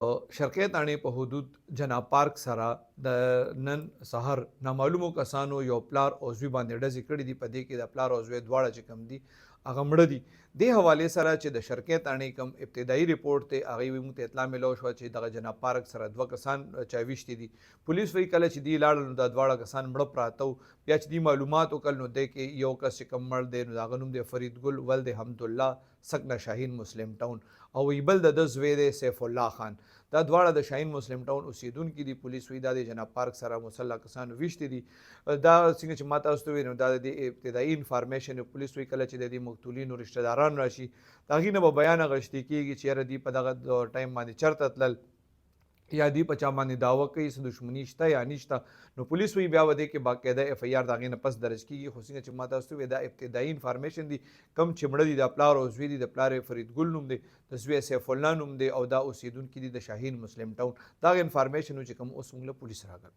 شرقي تاڼې په حدود جناب پارک سره د نن سهار نامعلومو کسانو یو پلار او زوی باندې ډزې کړې دي. په دې کې د پلار او زوی دواړه چې کوم دي هغه مړه دي. دې حوالې سره چې د شرقي تاڼې کوم ابتدایي ریپورټ دی هغې موږ ته اطلاع میلاو شوه چې دغه جناب پارک سره دوه کسان چاویشتي دي. پولیس وایي کله چې دوی لاړل نو دا دواړه کسان مړه پراته وو. بیا چې دوی معلومات وکړل نو دی کې یو کس چې کوم مړ دی نو د هغه نوم دی فریدګل ولد حمدالله سکنه شاهین مسلم ټاون او بل د ده زوی دی سیف الله خان. دا دواړه د شاهین مسلم ټاون اوسیدونکي دي. پولیس وایي دا د جناب پارک سره مسلح کسانو ویشتي دي. دا څنګه چې ما تاسو ته وویل نو دا د دې ابتدایي انفارمیشن پولیس وایي کله چې د دې مقتولینو رشته داران راشي د هغې نه به بیان اخیستې کېږي چې یاره دوی په دغه ټایم باندې چېرته تلل یا دوی په چا باندې دعوه کوي څه دښمني شته یا نشته. نو پولیس وایي بیا به دې کې باقاعده اف آی آر د هغې نه پس درج کېږي. خو څنګه چې ما تاسو ته وویل دا ابتدایي انفارمیشن دي. کم چې مړه دي دا پلار او زوی دي. د پلار فریدګل نوم دی د زوی سیف الله نوم دی او دا اوسیدونکي دي د شاهین مسلم ټاون. دا هغه انفارمیشن و چې کوم اوس موږ له پولیس راغل.